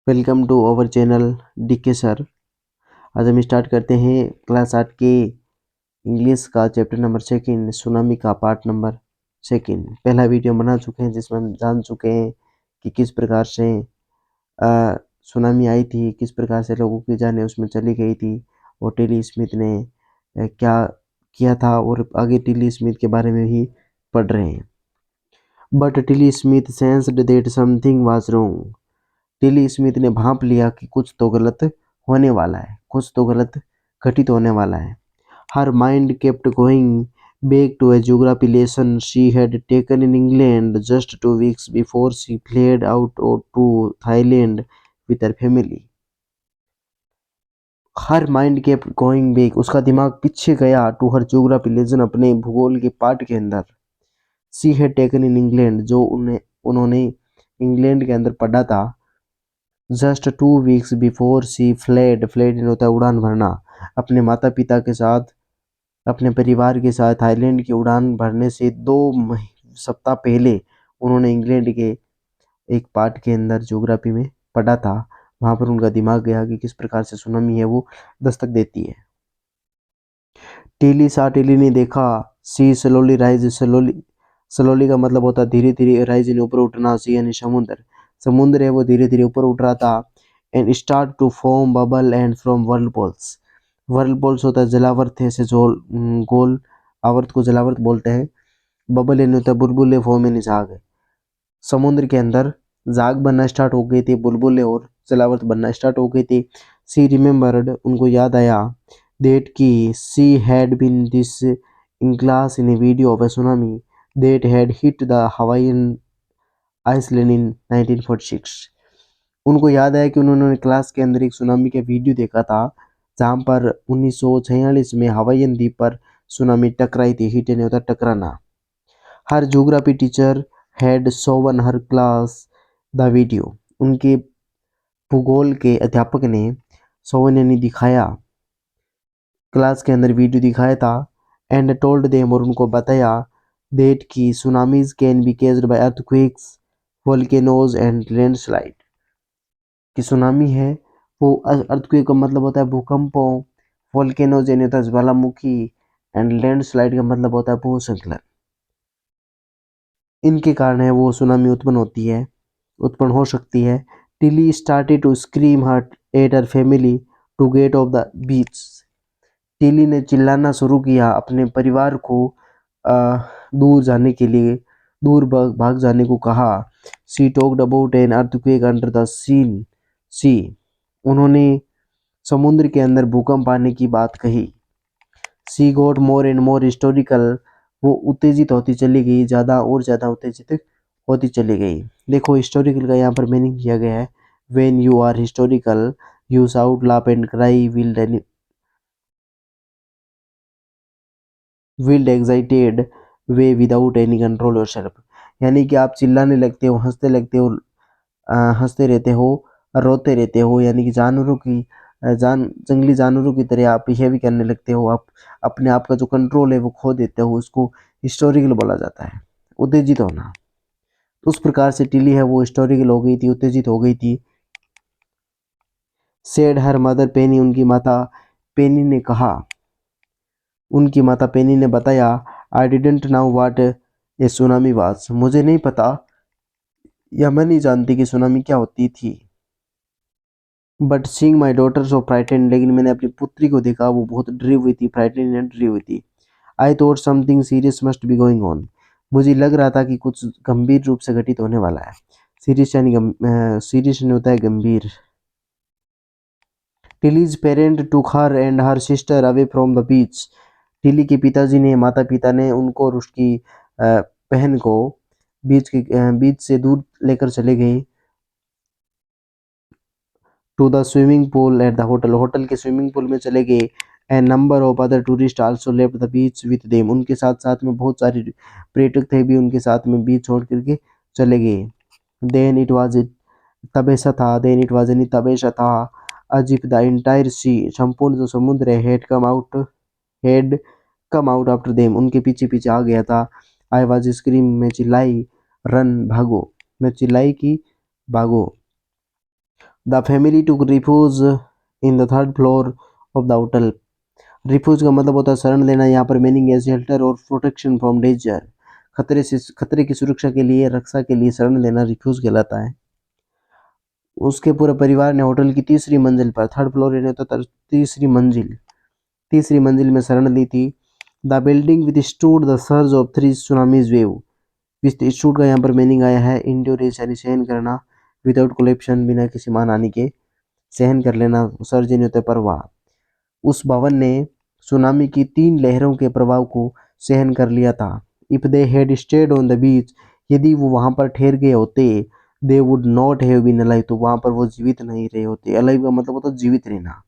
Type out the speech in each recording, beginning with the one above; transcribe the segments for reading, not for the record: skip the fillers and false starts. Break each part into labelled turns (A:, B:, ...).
A: Welcome to our channel DK sir. आज हम start करते हैं क्लास 8 के इंग्लिश का चैप्टर नंबर 2 सुनामी का पार्ट नंबर 2। पहला वीडियो बना चुके हैं जिसमें हम जान चुके हैं कि किस प्रकार से सुनामी आई थी, किस प्रकार से लोगों की जानें उसमें चली गई थी और टिली स्मिथ ने क्या किया था, और आगे टिली स्मिथ के बारे में ही पढ़ रहे हैं। But Tilly Smith sensed that something was wrong. Tilly Smith ने भांप लिया कि कुछ तो गलत होने वाला है, कुछ तो गलत घटित होने वाला है। Her mind kept going back to a geography lesson she had taken in England just 2 weeks before she fled out to Thailand with her family. Her mind kept going back, उसका दिमाग पीछे गया टू हर ज्योग्राफी लेसन, अपने भूगोल के पाठ के अंदर। She had taken in England, जो उन्होंने इंग्लैंड के अंदर पढ़ा था। जस्ट 2 weeks बिफोर सी फ्लेड, फ्लेड होता है उड़ान भरना, अपने माता पिता के साथ, अपने परिवार के साथ थाईलैंड की उड़ान भरने से 2 सप्ताह पहले उन्होंने इंग्लैंड के एक पार्ट के अंदर ज्योग्राफी में पढ़ा था। वहां पर उनका दिमाग गया कि किस प्रकार से सुनामी है वो दस्तक देती है। टेली ने देखा। सी स्लोली राइज, स्लोली का मतलब होता है धीरे धीरे, राइज ने ऊपर उठना, सी यानी समुद्र, समुद्र है वो धीरे धीरे ऊपर उठ रहा था। And start to form bubble and from whirlpools, whirlpools होता है जलावर्त है, से गोल आवर्त को जलावर्त बोलते हैं। बबल यानी होता है बुलबुले, फॉर्म यानी झाग। समुद्र के अंदर झाग बनना स्टार्ट हो गए थे, बुलबुले और जलावर्त बनना स्टार्ट हो गए थे। सी रिमेम्बर्ड, उनको याद आया, that की she had been this in class in a video of a tsunami that had hit the Hawaiian island in 1946। उनको याद आया कि उन्होंने क्लास के अंदर एक सुनामी का वीडियो देखा था जहां पर 1946 में हवाईयन द्वीप पर सुनामी टकराई थी। हिट नहीं होता टकराना। Her geography teacher had shown her class the video, उनके भूगोल के अध्यापक ने शोवन यानी दिखाया, क्लास के अंदर वीडियो दिखाया था। एंड टोल्ड देम, और उनको बताया, डेट की tsunamis can be caused by earthquakes, volcanoes and landslide. कि सुनामी है वो अर्थक्वेक का मतलब होता है भूकंपों, वोल्केनोज यानी होता है ज्वालामुखी, एंड लैंडस्लाइड का मतलब होता है भूस्खलन। इनके कारण है वो सुनामी उत्पन्न होती है, उत्पन्न हो सकती है। Tilly started to scream hurt at her family to get off the beach. Tilly ने चिल्लाना शुरू किया अपने परिवार को दूर जाने के लिए, दूर भाग जाने को कहा। She talked about an earthquake under the seen sea, उन्होंने समुद्र के अंदर भूकंप आने की बात कही। She got more and more historical, वो उत्तेजित होती चली गई, ज़्यादा और ज़्यादा उत्तेजित होती चली गई। देखो हिस्टोरिकल का यहाँ पर मीनिंग किया गया है, when you are historical you shout laugh and cry wild excited way without any control yourself. यानी कि आप चिल्लाने लगते हो, हंसते लगते हो, हंसते रहते हो, रोते रहते हो, यानी कि जानवरों की जंगली जानवरों की तरह आप बिहेव करने लगते हो। आप अपने आप का जो कंट्रोल है वो खो देते हो, उसको हिस्टोरिकल बोला जाता है, उत्तेजित होना। तो उस प्रकार से टिली है वो हिस्टोरिकल हो गई थी, उत्तेजित हो गई थी। सेड हर मदर पेनी, उनकी माता पेनी ने कहा, उनकी माता पेनी ने बताया, I didn't now what A tsunami was, मुझे नहीं पता या मैं नहीं जानती कि सुनामी क्या होती थी। But seeing my daughter so frightened, लेकिन मैंने अपनी पुत्री को देखा वो बहुत डरी हुई थी, फ्राइटेंड डरी हुई थी। I thought something serious must be going on, मुझे लग रहा था कि कुछ गंभीर रूप से घटित होने वाला है। सीरियस यानी सीरियस नहीं होता है गंभीर। Tilly's parent took her and her sister away from the beach, Tilly के पिताजी ने, माता पिता ने उनको और उसकी बहन को बीच से दूर लेकर चले गए। To the swimming pool at the hotel, hotel के स्विमिंग पूल में चले गए। And number of other tourist also left the beach with them, उनके साथ साथ में बहुत सारे पर्यटक थे भी उनके साथ में बीच छोड़ करके चले गए। देन इट वाज तब ऐसा था, देन इट वाज यानी तब ऐसा था, अजिप द इंटायर सी, संपूर्ण जो समुद्र है, head come out after them, उनके पीछे पीछे आ गया था। आई वाज स्क्रीम, मैं चिल्लाई, रन भागो, मैं चिल्लाई कि भागो। The family took refuge in the third floor of the hotel. Refuge का मतलब होता है शरण लेना, यहाँ पर मीनिंग है शेल्टर और प्रोटेक्शन फ्रॉम डेंजर, खतरे की सुरक्षा के लिए, रक्षा के लिए शरण लेना रिफ्यूज कहलाता है। उसके पूरे परिवार ने होटल की तीसरी मंजिल पर, थर्ड फ्लोर यानी होता है तीसरी मंजिल में शरण ली थी। The building with stood the surge of three tsunamis wave. With stood का यहाँ पर मीनिंग आया है इंड्योरेंस यानी सहन करना, विदाउट कोलेप्शन बिना किसी मान आने के सहन कर लेना, सर्ज यानी होता है प्रवाह। उस भवन ने सुनामी की 3 लहरों के प्रभाव को सहन कर लिया था। If they had stayed on the beach, यदि वो वहां पर ठहर गए होते, they would not have been alive, तो वहां पर वो जीवित नहीं रहे होते। अलाइव का मतलब होता है जीवित रहना।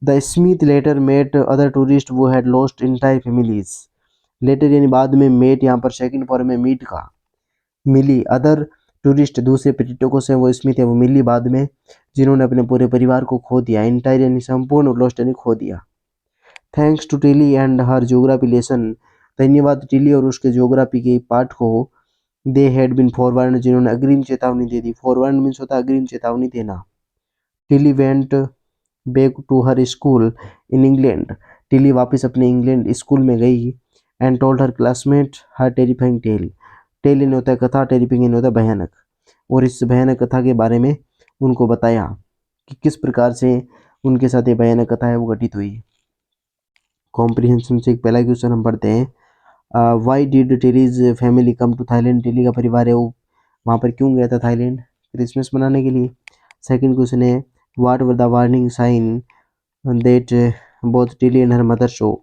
A: The Smith later met other tourist who had lost entire families. Later यानी बाद में, मेट यहाँ पर सेकंड फॉर्म में मीट का, मिली, अदर टूरिस्ट दूसरे पर्यटकों से, वो स्मिथ है वो मिली बाद में, जिन्होंने अपने पूरे परिवार को खो दिया। इंटायर यानी संपूर्ण, लॉस्ट यानी खो दिया। Thanks to Tilly and her geography lesson, धन्यवाद टिली और उसके ज्योग्राफी के पाठ को, दे हैड बिन फॉरवर्ड, जिन्होंने अग्रिम चेतावनी दे दी। फॉरवर्ड मीन्स होता है अग्रिम चेतावनी देना। Tilly went back to her school in England, Tilly वापस अपने इंग्लैंड स्कूल में गई। And told her classmate her terrifying tale, tale in होता है कथा, टेरिफाइंग इन होता है भयानक, और इस भयानक कथा के बारे में उनको बताया कि किस प्रकार से उनके साथ ये भयानक कथा है वो घटित हुई। कॉम्प्रिहेंशन से एक पहला क्वेश्चन हम पढ़ते हैं। Why did Tilly's family come to Thailand, Tilly का परिवार है वो वहाँ पर क्यों गया था थाईलैंड क्रिसमस मनाने के लिए। सेकंड क्वेश्चन है what were the warning sign that both Tilly and her mother show,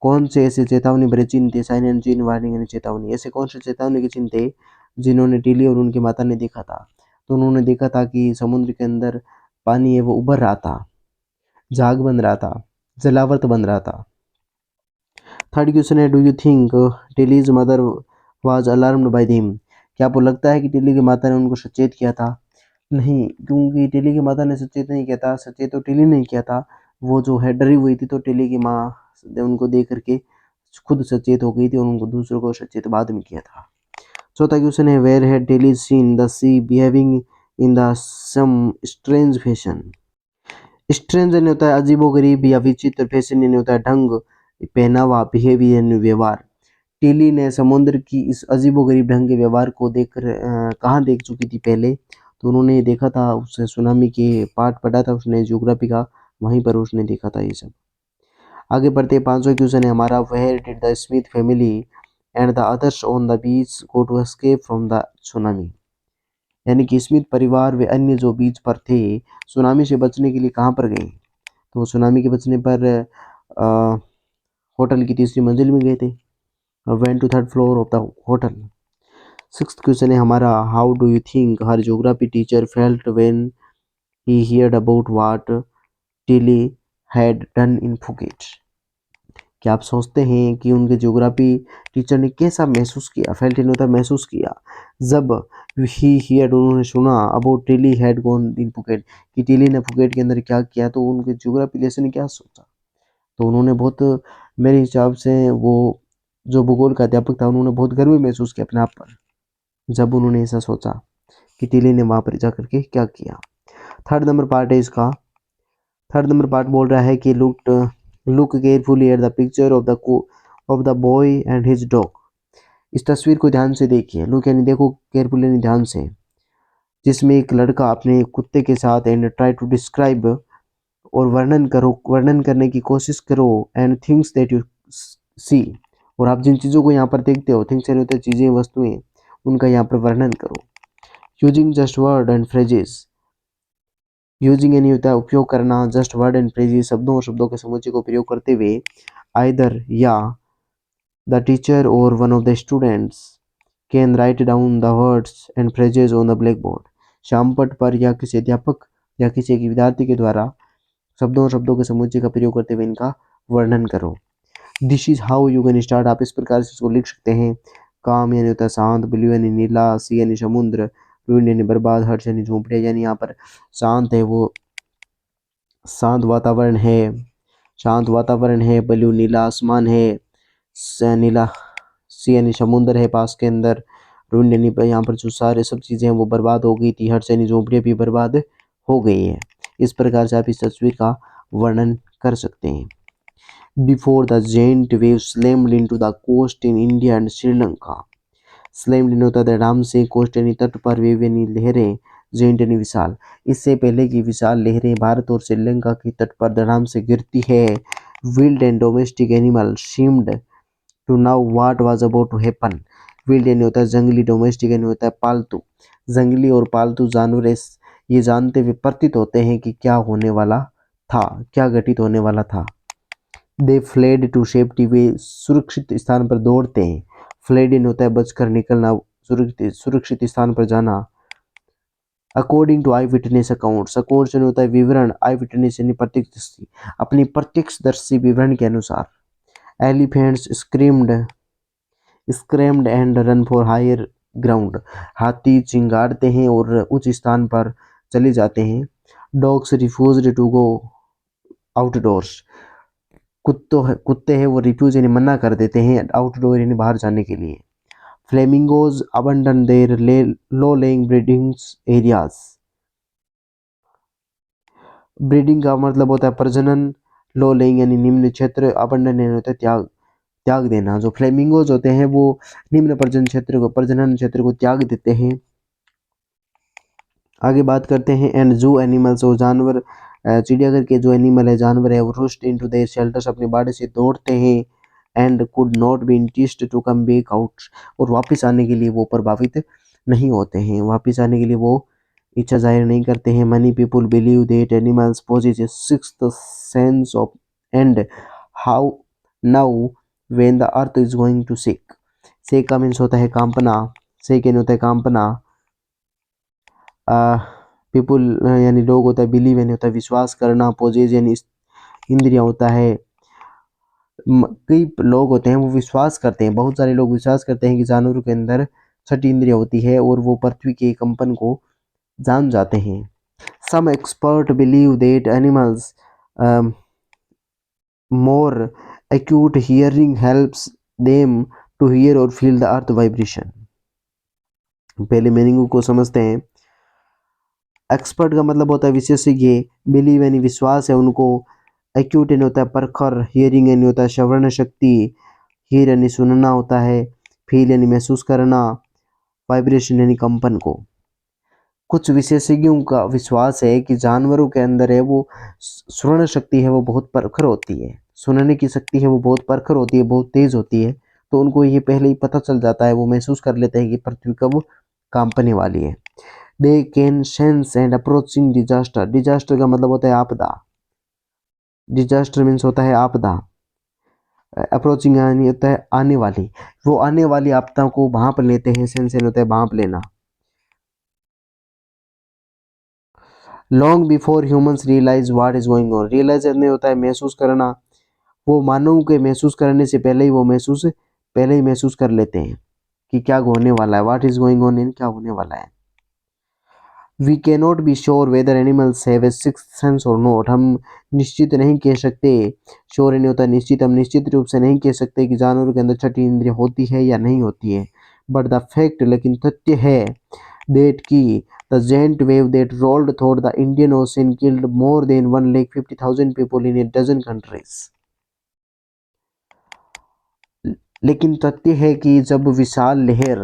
A: कौन से ऐसे चेतावनी भरे चिन्ह थे, साइन एंड चिन्ह, वार्निंग एंड चेतावनी, ऐसे कौन से चेतावनी के चिन्ह थे जिन्होंने टिली और उनकी माता ने देखा था। तो उन्होंने देखा था कि समुद्र के अंदर पानी है वो उभर रहा था, झाग बन रहा था, जलावर्त बन रहा था। थर्ड क्वेश्चन है do you think Tilly's mother was alarmed by them, क्या आपको लगता है कि टिली की माता ने उनको सचेत किया था। नहीं, क्योंकि टिली की माता ने सचेत नहीं किया था, सचेत तो टिली नहीं किया था, वो जो है डरी हुई थी, तो टिली की माँ ने उनको देख करके खुद सचेत हो गई थी और उनको दूसरों को सचेत बाद में किया था। चौथा क्वेश्चन है where had Tilly seen the sea behaving in the some strange fashion, strange यानी होता है अजीबोगरीब या विचित्र, फैशन यानी होता है ढंग, पहनावा, बिहेवियर यानी व्यवहार। टिली ने समुद्र की इस अजीबोगरीब ढंग के व्यवहार को देखकर कहाँ देख चुकी थी पहले, तो उन्होंने ये देखा था, उसने सुनामी के पाठ पढ़ा था उसने ज्योग्राफी का, वहीं पर उसने देखा था ये सब। आगे बढ़ते 5वां क्वेश्चन है हमारा where did the Smith family and the others on the beach go to escape from the tsunami, यानी कि स्मिथ परिवार वे अन्य जो बीच पर थे सुनामी से बचने के लिए कहाँ पर गए, तो सुनामी के बचने पर होटल की तीसरी मंजिल में गए थे, went to third floor of the hotel. Sixth question है हमारा how do you think her geography teacher felt when he heard about what Tilly had done in Phuket, क्या आप सोचते हैं कि उनके ज्योग्राफी टीचर ने कैसा महसूस किया, फेल्ट इन होता है महसूस किया, जब ही हियर्ड उन्होंने सुना about Tilly had gone in Phuket, कि टिली ने फुकेट के अंदर क्या किया, तो उनके ज्योग्राफी लेसन ने क्या सोचा। तो उन्होंने बहुत, मेरे हिसाब से वो जो भूगोल का अध्यापक था उन्होंने बहुत गर्व महसूस किया अपने आप पर जब उन्होंने ऐसा सोचा कि टिली ने वहां पर जाकर के क्या किया। थर्ड नंबर पार्ट है इसका। थर्ड नंबर पार्ट बोल रहा है कि look carefully at the picture of the boy and his dog, इस तस्वीर को ध्यान से देखिए, लुक यानी देखो, केयरफुली यानी ध्यान से, जिसमें एक लड़का अपने कुत्ते के साथ, एंड ट्राई टू डिस्क्राइब और वर्णन करो, वर्णन करने की कोशिश करो, and things that you see, और आप जिन चीज़ों को यहाँ पर देखते हो, थिंग्स यानी होते हैं चीज़ें, वस्तुएं, उनका यहाँ पर वर्णन करो। Using just word and phrases, using यानी होता है उपयोग करना, जस्ट वर्ड एंड फ्रेजेस शब्दों और शब्दों के समुच्चय को प्रयोग करते हुए, आइदर या the teacher or one of the students can write down the words and phrases on the black board, श्यामपट पर या किसी अध्यापक या किसी एक विद्यार्थी के द्वारा शब्दों और शब्दों के समुच्चय का प्रयोग करते हुए इनका वर्णन करो। This is how you can start, आप इस प्रकार से इसको लिख सकते हैं। काम यानी होता है शांत, ब्लू यानी नीला, सी यानी समुद्र, रूइन यानी बर्बाद, हर्ष यानी झोंपड़े, यानी यहाँ पर शांत है वो, शांत वातावरण है, शांत वातावरण है, ब्लू नीला आसमान है, नीला, सी यानी समुद्र है पास के अंदर, रूइन यानी यहाँ पर जो सारे सब चीज़ें हैं वो बर्बाद हो गई थी, हर्ष यानी झोंपड़े भी बर्बाद हो गई है। इस प्रकार से आप इस तस्वीर का वर्णन कर सकते हैं। Before the giant wave slammed into the coast in India and Sri Lanka. Slammed in होता है डाम से, कोस्ट यानी तट पर, वेव यानी लहरें, जेंट यानी विशाल। इससे पहले की विशाल लहरें भारत और श्रीलंका की तट पर धड़ाम से गिरती है। Wild and domestic animal seemed to now what was about to happen. Wild यानी होता है जंगली, डोमेस्टिक यानी होता है पालतू। जंगली और पालतू जानवर ये जानते हुए प्रतीत होते हैं कि क्या होने वाला था, क्या घटित होने वाला था। दे फ्लेड टू सेफ्टी, वे सुरक्षित स्थान पर दौड़ते हैं। फ्लेड इन होता है बचकर निकलना, सुरक्षित स्थान पर जाना। According to eye witness accounts, accounts होता है विवरण, आई विटनेस यानी प्रत्यक्षदर्शी, अपनी प्रत्यक्षदर्शी विवरण के अनुसार। Elephants screamed and run for higher ground, हाथी चिंगाड़ते हैं और उच्च स्थान पर चले जाते हैं। Dogs refused to go outdoors, कुत्ते हैं वो रिफ्यूज यानी मना कर देते हैं आउटडोर यानी बाहर जाने के लिए। Flamingos abandon their low lying breedings areas, breeding का मतलब होता है प्रजनन, लो लेइंग यानी निम्न क्षेत्र, अबंडन यानी होता है त्याग, त्याग देना। जो फ्लेमिंगोज होते हैं वो निम्न प्रजनन क्षेत्र को त्याग देते हैं। आगे बात करते हैं एंड जू एनिमल्स, और जानवर, चिड़ियाघर के जो एनिमल है, जानवर है, वो रुस्ट इनटू देयर शेल्टर्स, अपने बाड़े से दौड़ते हैं। And could not be enticed to come back out, और वापस आने के लिए वो प्रभावित नहीं होते हैं, वापस आने के लिए वो इच्छा जाहिर नहीं करते हैं। Many people believe that animals possess a sixth sense of and how now when the earth is going to shake. Shake का मीन्स होता है कांपना, शेक यानी होता है कांपना। पीपुल यानी लोग होता है, बिलीव यानी होता है विश्वास करना, पोजेज यानी इंद्रिया होता है। कई लोग होते हैं वो विश्वास करते हैं, बहुत सारे लोग विश्वास करते हैं कि जानवरों के अंदर छठी इंद्रिया होती है और वो पृथ्वी के कंपन को जान जाते हैं। Some expert believe that animals more acute hearing helps them to hear or feel the earth vibration। पहले मीनिंग को समझते हैं। एक्सपर्ट का मतलब होता है विशेषज्ञ, बिलीव यानी विश्वास है उनको, एक्यूट यानी होता है परखर, हियरिंग यानी होता है श्रवण शक्ति, हीर यानी सुनना होता है, फील यानी महसूस करना, वाइब्रेशन यानी कंपन को। कुछ विशेषज्ञों का विश्वास है कि जानवरों के अंदर है वो श्रवण शक्ति है वो बहुत परखर होती है, सुनने की शक्ति है वो बहुत परखर होती है, बहुत तेज होती है। तो उनको ये पहले ही पता चल जाता है, वो महसूस कर लेते हैं कि पृथ्वी कब कांपने वाली है। They can sense and approaching disaster, disaster का मतलब होता है आपदा, डिजास्टर मीन्स होता है आपदा। अप्रोचिंग यानी होता है आने वाली, वो आने वाली आपदा को भांप लेते हैं, सेंस होता है भांप लेना। Long before humans realise what is going on, realise होता है महसूस करना, वो मानव के महसूस करने से पहले ही वो पहले ही महसूस कर लेते हैं कि क्या होने वाला है, what is going on in, क्या होने वाला है। We can not be sure whether animals have a sixth sense और नॉट, हम निश्चित नहीं कह सकते, श्योर नहीं होता निश्चित, हम निश्चित रूप से नहीं कह सकते कि जानवरों के अंदर छठी इंद्रिय होती है या नहीं होती है। बट द फैक्ट, लेकिन तथ्य है, दैट की the giant wave that rolled through the Indian Ocean killed more than 1,50,000 people in a dozen countries. लेकिन तथ्य है कि जब विशाल लहर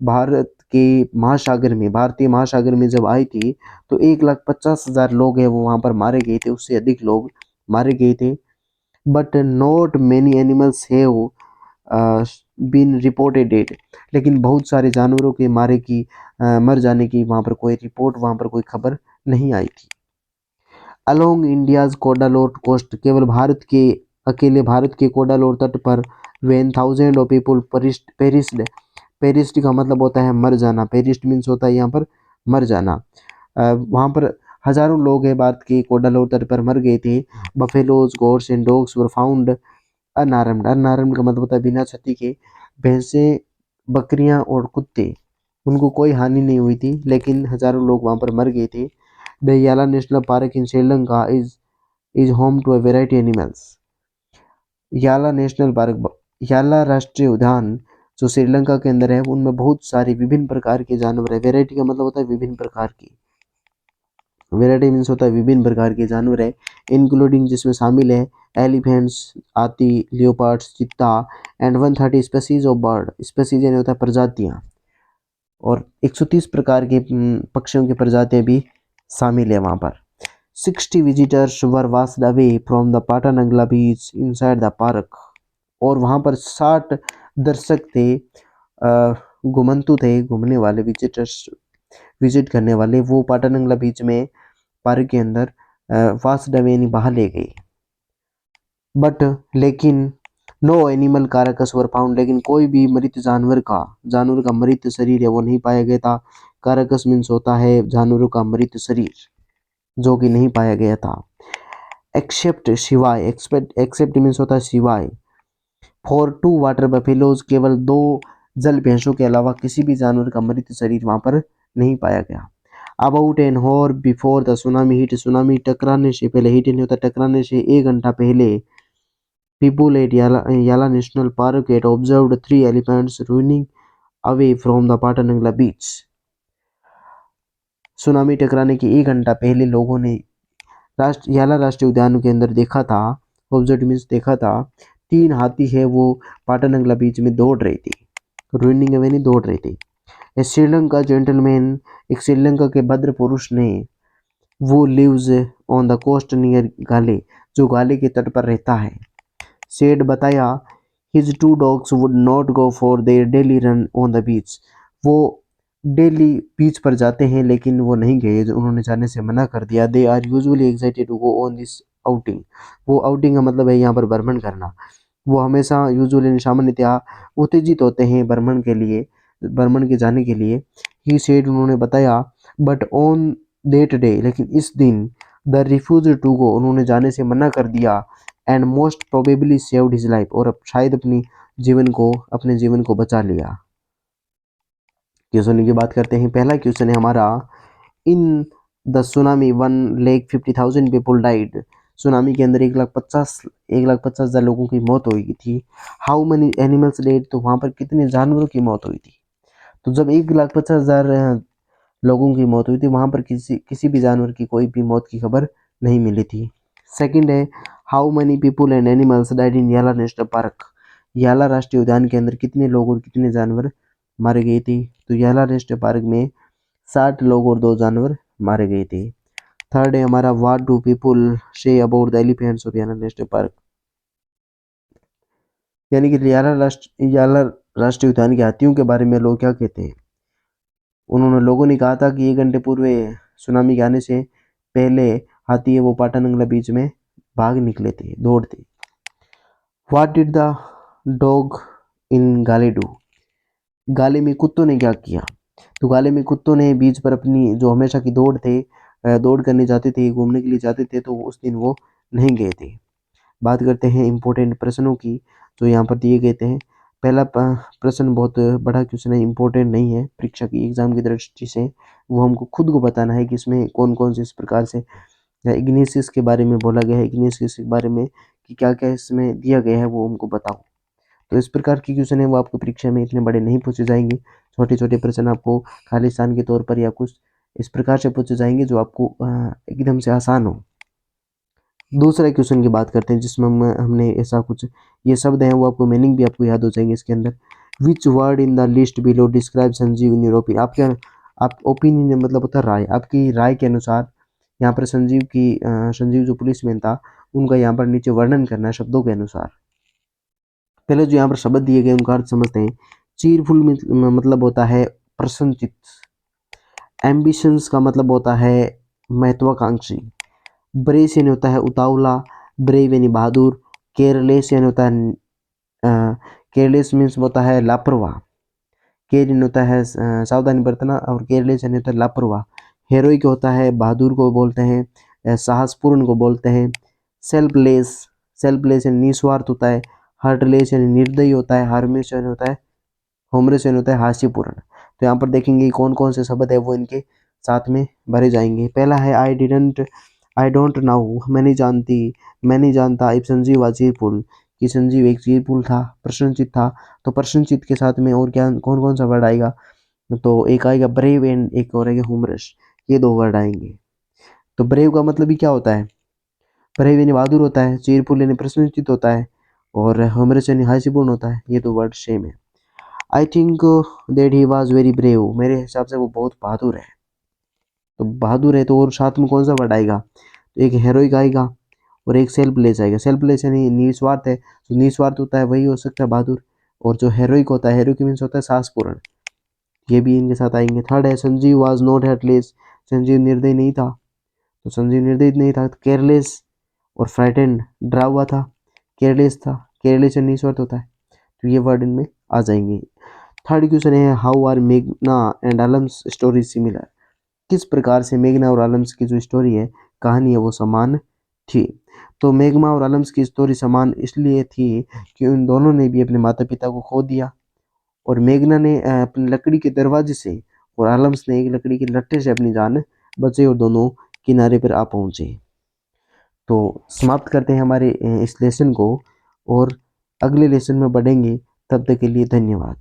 A: भारत के महासागर में, भारतीय महासागर में जब आई थी तो 1,50,000 लोग हैं वो वहाँ पर मारे गए थे, उससे अधिक लोग मारे गए थे। But not many animals have been reported dead, लेकिन बहुत सारे जानवरों के मर जाने की वहाँ पर कोई रिपोर्ट, वहाँ पर कोई खबर नहीं आई थी। अलोंग इंडियाज कोडालोर कोस्ट, केवल अकेले भारत के कोडालोर तट पर when thousand of people perished, perished का मतलब होता है मर जाना, पेरिस्ट मीन्स होता है यहाँ पर मर जाना। वहाँ पर हजारों लोग हैं भारत के कोडालोर तट पर मर गए थे। Buffaloes goats and dogs were found unarmoured, unarmoured का मतलब होता है बिना क्षति के। भैंसें, बकरियां और कुत्ते, उनको कोई हानि नहीं हुई थी, लेकिन हजारों लोग वहाँ पर मर गए थे। The Yala National Park in Sri Lanka is home to a variety animals, Yala National Park, Yala राष्ट्रीय उद्यान जो श्रीलंका के अंदर है उनमें बहुत सारे विभिन्न प्रकार के जानवर है। वेराइटी का मतलब होता है विभिन्न प्रकार की। वेराइटी मीन्स होता है विभिन्न प्रकार के जानवर है, इंक्लूडिंग जिसमें शामिल है एलिफेंट्स, हाथी, लियोपार्ड्स, चीता and 130 species of bird. Species यानी होता है प्रजातियाँ, और 130 प्रकार के पक्षियों की प्रजातियां भी शामिल है वहाँ पर। 60 visitors were washed away from the Patanangala beach inside the park. और वहाँ पर 60 दर्शक थे, घुमंतु थे, घूमने वाले विजिटर्स, विजिट करने वाले, वो पाटानंगला बीच में पार्क के अंदर वास्ड अवे यानी बाहर ले गए। बट लेकिन नो एनिमल कारकस वर फाउंड, लेकिन कोई भी मृत जानवर का मृत शरीर है वो नहीं पाया गया था। कारकस मीन्स होता है जानवरों का मृत शरीर, जो कि नहीं पाया गया था। एक्सेप्ट सिवाय, एक्सेप्ट मीन्स होता है सिवाय, फॉर 2 वाटर बफेलोज, केवल 2 जल भैंसों के अलावा किसी भी जानवर का मृत शरीर वहां पर नहीं पाया गया। About an hour before the tsunami hit, tsunami टकराने से पहले, हिट नहीं होता टकराने से 1 घंटा पहले, people at Yala National Park had observed 3 elephants running away from the Patanangla beach. Tsunami टकराने के 1 घंटा पहले लोगों ने याला राष्ट्रीय उद्यान के अंदर देखा था, ऑब्जर्व मीन्स देखा था, 3 हाथी है वो पाटानंगला बीच में दौड़ रहे थे, रनिंग अवे नहीं दौड़ रहे थे। ए श्रीलंका जेंटलमैन, एक श्रीलंका के भद्र पुरुष ने, वो lives on the coast near Galle, जो गाले के तट पर रहता है, सेड बताया, his 2 dogs would not go for their daily run on the बीच, वो डेली बीच पर जाते हैं लेकिन वो नहीं गए, जो उन्होंने जाने से मना कर दिया। They are usually excited to go on this outing, वो आउटिंग का मतलब है यहाँ पर भ्रमण करना, वो हमेशा यूजुअली सामान्यतः उत्तेजित होते हैं भ्रमण के लिए, भ्रमण के जाने के लिए। ही सेड, उन्होंने बताया, बट ऑन दैट डे, लेकिन इस दिन, द रिफ्यूज टू गो, उन्होंने जाने से मना कर दिया, and most probably saved his life, और अब शायद अपने जीवन को बचा लिया। क्वेश्चन की बात करते हैं। पहला क्वेश्चन है हमारा, in the tsunami 1,50,000 people died, tsunami के अंदर 1,50,000 लोगों की मौत हुई थी। हाउ मेनी एनिमल्स डेड, तो वहां पर कितने जानवरों की मौत हुई थी। तो जब 1,50,000 लोगों की मौत हुई थी, वहां पर किसी भी जानवर की कोई भी मौत की खबर नहीं मिली थी। सेकंड है, how many people and animals died in याला नेशनल पार्क, याला राष्ट्रीय उद्यान के अंदर कितने लोग और कितने जानवर मारे गए थे। तो याला नेशनल पार्क में 60 लोग और 2 जानवर मारे गए थे। थर्ड है हमारा, what do people say about the elephants of याला नेशनल पार्क, यानी कि याला राष्ट्रीय उद्यान के हाथियों के बारे में लोग क्या कहते हैं। लोगों ने कहा था कि 1 घंटे पूर्व सुनामी के आने से पहले हाथी है वो पाटानंगला बीच में भाग निकले थे, दौड़ते। What did the dog in गाले डू, गाले में कुत्तों ने क्या किया। तो गाले में कुत्तों ने बीच पर अपनी जो हमेशा की दौड़ थे, दौड़ करने जाते थे, घूमने के लिए जाते थे, तो उस दिन वो नहीं गए थे। बात करते हैं इंपॉर्टेंट प्रश्नों की जो यहाँ पर दिए गए थे। पहला प्रश्न बहुत बड़ा क्वेश्चन है, इंपॉर्टेंट नहीं है परीक्षा की एग्जाम की दृष्टि से, वो हमको खुद को बताना है कि इसमें कौन कौन से इस प्रकार से इग्निसिस के बारे में बोला गया है, इग्निसिस के बारे में कि क्या क्या इसमें दिया गया है वो हमको बताओ। तो इस प्रकार की क्वेश्चन है वो आपको परीक्षा में इतने बड़े नहीं पूछे जाएंगे, छोटे छोटे प्रश्न आपको खाली स्थान के तौर पर या कुछ इस प्रकार से पूछे जाएंगे जो आपको एकदम से आसान हो। दूसरा क्वेश्चन की बात करते हैं जिसमें हमने ऐसा कुछ, ये शब्द हैं वो आपको मीनिंग भी आपको याद हो जाएंगे इसके अंदर। Which word in the list below describe Sanjeev in your opinion, आप ओपिनियन मतलब होता है राय, आपकी राय के अनुसार यहाँ पर संजीव जो पुलिसमैन था उनका यहाँ पर नीचे वर्णन करना है शब्दों के अनुसार। पहले जो यहाँ पर शब्द दिए गए उनका अर्थ समझते हैं। चीरफुल मतलब होता है प्रसन्नचित, एम्बिशंस का मतलब होता है महत्वाकांक्षी, ब्रेस यानी होता है उतावला, ब्रेव यानी बहादुर, केयरलेस यानी होता है केयरलेस मीन्स होता है लापरवाह, केयर यानी होता है सावधानी बरतना, और केयरलेस यानी होता है लापरवाह। हेरोइक होता है बहादुर को बोलते हैं, साहसपूर्ण को बोलते हैं। सेल्फलेस, सेल्फलेस यानी निस्वार्थ होता है। हार्टलेस यानी निर्दयी होता है। हार्मलेस यानी होता है, होमलेस यानी होता है हास्यपूर्ण। तो यहाँ पर देखेंगे कौन कौन से शब्द है वो इनके साथ में भरे जाएंगे। पहला है आई डोंट नाउ, मैं नहीं जानता इफ संजीव व चीरफुल, कि संजीव एक चीरफुल था, प्रश्नचित था। तो प्रश्नचित के साथ में और क्या कौन कौन सा वर्ड आएगा, तो एक आएगा ब्रेव एंड एक और आएगा ह्यूमरस, ये 2 वर्ड आएंगे। तो ब्रेव का मतलब ही क्या होता है? ब्रेव यानी बहादुर होता है, चीरफुल यानी प्रसन्नचित्त होता है, और ह्यूमरस यानी हास्यपूर्ण होता है। ये तो वर्ड सेम है। I think that he was very brave, मेरे हिसाब से वो बहुत बहादुर है। तो बहादुर है तो और साथ में कौन सा वर्ड आएगा? तो एक हेरोइक आएगा और एक सेल्फलेस आएगा। सेल्फलेस यानी निस्वार्थ है, जो निस्वार्थ होता है वही हो सकता है बहादुर। और जो हेरोइक होता है, हेरोइक मीन्स होता है साहसपूर्ण, ये भी इनके साथ आएंगे। थर्ड है संजीव वाज नॉट हेटलेस, संजीव निर्दयी नहीं था। तो संजीव निर्दयी नहीं था। केयरलेस और फ्राइटेंड, डरा हुआ था। केयरलेस था, केयरलेस से निस्वार्थ होता है। तो ये वर्ड इनमें आ जाएंगे। थर्ड क्वेश्चन है हाउ आर मेघना एंड आलम्स स्टोरी सिमिलर, किस प्रकार से मेघना और आलम्स की जो स्टोरी है, कहानी है, वो समान थी। तो मेघना और आलम्स की स्टोरी समान इसलिए थी कि उन दोनों ने भी अपने माता पिता को खो दिया, और मेघना ने अपनी लकड़ी के दरवाजे से, और आलम्स ने एक लकड़ी के लट्ठे से अपनी जान बचाई और दोनों किनारे पर आ पहुंचे। तो समाप्त करते हैं हमारे इस लेसन को, और अगले लेसन में बढ़ेंगे। तब तक के लिए धन्यवाद।